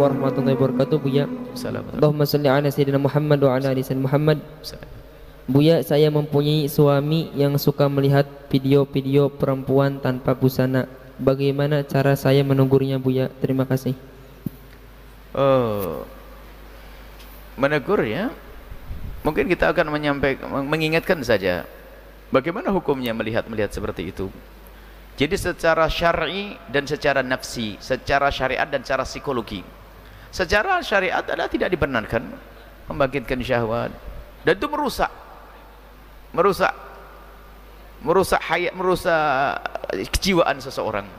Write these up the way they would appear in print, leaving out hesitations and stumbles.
warahmatullahi wabarakatuh, Buya. Assalamualaikum. Allahumma salli ala sayyidina Muhammad wa ala ali sayyidina Muhammad. Buya, saya mempunyai suami yang suka melihat video-video perempuan tanpa busana. Bagaimana cara saya menegurnya, Buya? Terima kasih. Oh, menegur ya? Mungkin kita akan mengingatkan saja bagaimana hukumnya melihat seperti itu. Jadi secara syar'i dan secara nafsi, secara syariat dan secara psikologi. Secara syariat adalah tidak dibenarkan membangkitkan syahwat, dan itu merusak hayat, merusak kejiwaan seseorang.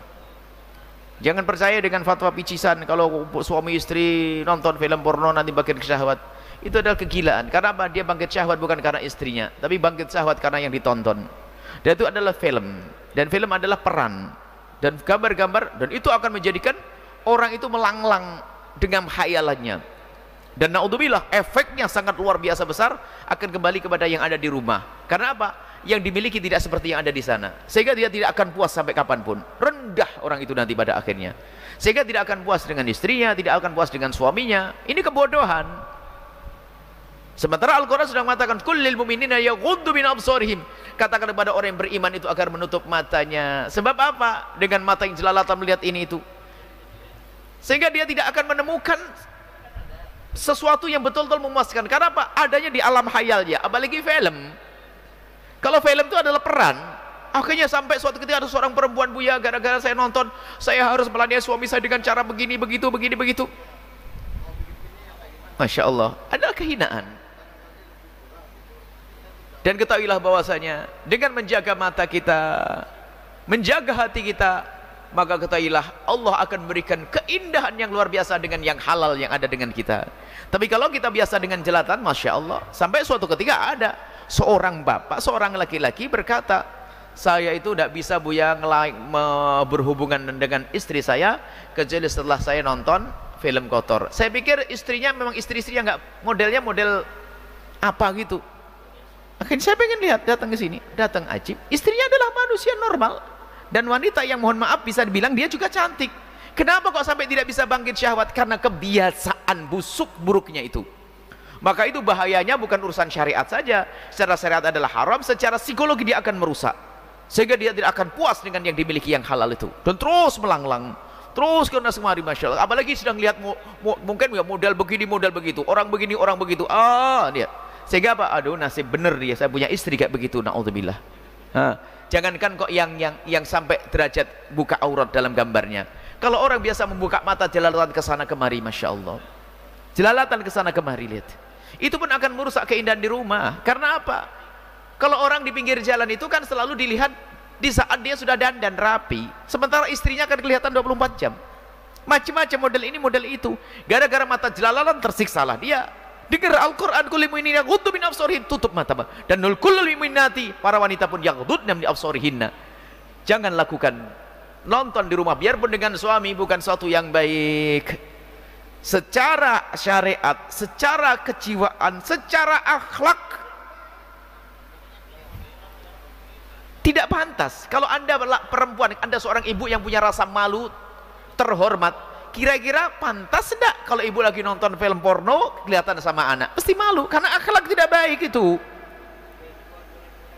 Jangan percaya dengan fatwa picisan kalau suami istri nonton film porno nanti bangkit syahwat. Itu adalah kegilaan. Karena apa? Dia bangkit syahwat bukan karena istrinya, tapi bangkit syahwat karena yang ditonton. Dan itu adalah film, dan film adalah peran dan gambar-gambar, dan itu akan menjadikan orang itu melanglang dengan khayalannya. Dan naudzubillah, efeknya sangat luar biasa besar, akan kembali kepada yang ada di rumah. Karena apa? Yang dimiliki tidak seperti yang ada di sana, sehingga dia tidak akan puas sampai kapanpun. Rendah orang itu nanti pada akhirnya, sehingga tidak akan puas dengan istrinya, tidak akan puas dengan suaminya. Ini kebodohan. Sementara Al-Quran sudah mengatakan kullil mu'minina yaghuddu min absarihim, katakan kepada orang yang beriman itu agar menutup matanya. Sebab apa? Dengan mata yang jelalatan melihat ini itu, sehingga dia tidak akan menemukan sesuatu yang betul-betul memuaskan. Karena apa? Adanya di alam khayalnya. Apalagi film. Kalau film itu adalah peran, akhirnya sampai suatu ketika ada seorang perempuan, Buya, gara-gara saya nonton, saya harus melayani suami saya dengan cara begini, begitu. Masya Allah, adalah kehinaan. Dan ketahuilah bahwasanya dengan menjaga mata kita, menjaga hati kita, maka ketahuilah Allah akan memberikan keindahan yang luar biasa dengan yang halal yang ada dengan kita. Tapi kalau kita biasa dengan jelatan, Masya Allah, sampai suatu ketika ada seorang bapak, seorang laki-laki berkata, saya itu tidak bisa, Buya, berhubungan dengan istri saya kecuali setelah saya nonton film kotor. Saya pikir istrinya memang istri-istrinya nggak modelnya model apa gitu. Akhirnya saya pengen lihat, datang ke sini, datang ajib. Istrinya adalah manusia normal dan wanita yang mohon maaf bisa dibilang dia juga cantik. Kenapa kok sampai tidak bisa bangkit syahwat? Karena kebiasaan busuk buruknya itu. Maka itu bahayanya bukan urusan syariat saja. Secara syariat adalah haram, secara psikologi dia akan merusak, sehingga dia tidak akan puas dengan yang dimiliki yang halal itu, dan terus melanglang, terus kena semari, Masya Allah. Apalagi sedang lihat mungkin model begini, model begitu, orang begini, orang begitu, dia sehingga apa? Aduh, nasib bener dia, saya punya istri kayak begitu, naudzubillah. Jangankan kok yang sampai derajat buka aurat dalam gambarnya. Kalau orang biasa membuka mata jelalatan ke sana kemari, Masya Allah, jelalatan ke sana kemari, lihat, itu pun akan merusak keindahan di rumah. Karena apa? Kalau orang di pinggir jalan itu kan selalu dilihat di saat dia sudah dandan rapi, sementara istrinya akan kelihatan 24 jam. Macam-macam model ini, model itu. Gara-gara mata jelalatan tersiksalah dia. Dengar Al-Quran, kullil mu'minina yaghuddu min absarihim, tutup mata. Dan kullil mu'minati, para wanita pun yaghuddna min absarihinna. Jangan lakukan nonton di rumah, biarpun dengan suami, bukan suatu yang baik. Secara syariat, secara kejiwaan, secara akhlak, tidak pantas. Kalau Anda perempuan, Anda seorang ibu yang punya rasa malu, terhormat, kira-kira pantas tidak kalau ibu lagi nonton film porno kelihatan sama anak? Pasti malu, karena akhlak tidak baik itu.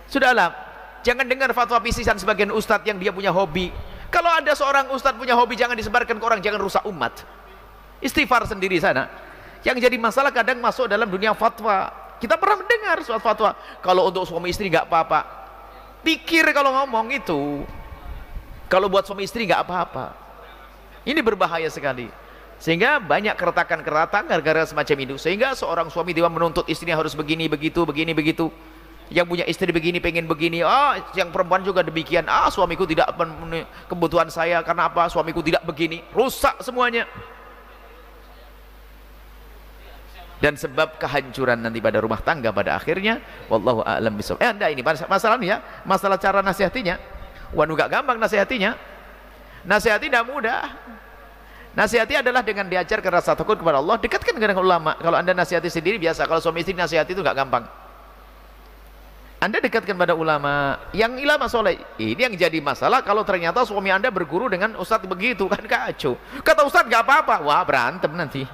Sudahlah, jangan dengar fatwa pisisan sebagian ustadz yang dia punya hobi. Kalau ada seorang ustadz punya hobi, jangan disebarkan ke orang, jangan rusak umat. Istighfar sendiri sana. Yang jadi masalah kadang masuk dalam dunia fatwa. Kita pernah mendengar suatu fatwa, kalau untuk suami istri nggak apa-apa. Pikir kalau ngomong itu, kalau buat suami istri nggak apa-apa. Ini berbahaya sekali, sehingga banyak keretakan-keretakan gara-gara semacam itu. Sehingga seorang suami dia menuntut istrinya harus begini, begitu, begini, begitu. Yang punya istri begini, pengen begini. Yang perempuan juga demikian. Suamiku tidak memenuhi kebutuhan saya, karena apa? Suamiku tidak begini. Rusak semuanya. Dan sebab kehancuran nanti pada rumah tangga pada akhirnya. Wallahu a'lam bishawab. Anda ini masalahnya, masalah cara nasihatinya. Waduh, gak gampang nasihatinya. Nasihati tidak mudah. Nasihati adalah dengan diajarkan rasa takut kepada Allah, dekatkan dengan ulama. Kalau Anda nasihati sendiri biasa, kalau suami istri nasihati itu gak gampang. Anda dekatkan pada ulama, yang ulama soleh. Ini yang jadi masalah kalau ternyata suami Anda berguru dengan ustadz begitu, kan kacau. Kata ustadz gak apa-apa, wah berantem nanti.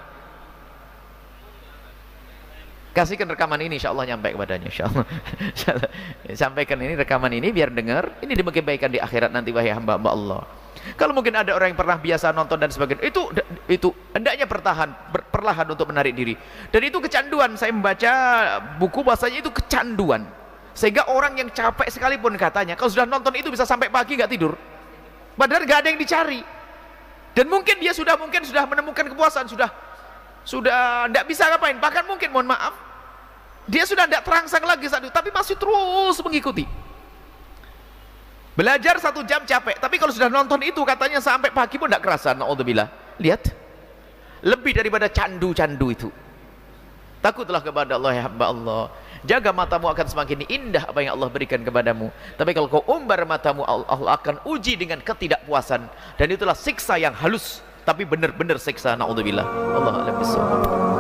Kasihkan rekaman ini, insya Allah nyampe kepadanya, insya Allah. Sampaikan ini, rekaman ini biar dengar. Ini demi kebaikan di akhirat nanti, wahai hamba-hamba Allah. Kalau mungkin ada orang yang pernah biasa nonton dan sebagainya, itu hendaknya perlahan untuk menarik diri. Dan itu kecanduan. Saya membaca buku bahasanya itu kecanduan. Sehingga orang yang capek sekalipun katanya, kalau sudah nonton itu bisa sampai pagi nggak tidur. Padahal nggak ada yang dicari. Dan mungkin dia sudah menemukan kepuasan, sudah tidak bisa ngapain. Bahkan mungkin, mohon maaf, dia sudah tidak terangsang lagi saat itu, tapi masih terus mengikuti. Belajar 1 jam capek, tapi kalau sudah nonton itu katanya sampai pagi pun tidak kerasa. Na'udzubillah. Lihat, lebih daripada candu-candu itu. Takutlah kepada Allah, ya hamba Allah. Jaga matamu, akan semakin indah apa yang Allah berikan kepadamu. Tapi kalau kau umbar matamu, Allah akan uji dengan ketidakpuasan. Dan itulah siksa yang halus, tapi benar-benar siksa. Na'udzubillah. Allah a'lam bishawab.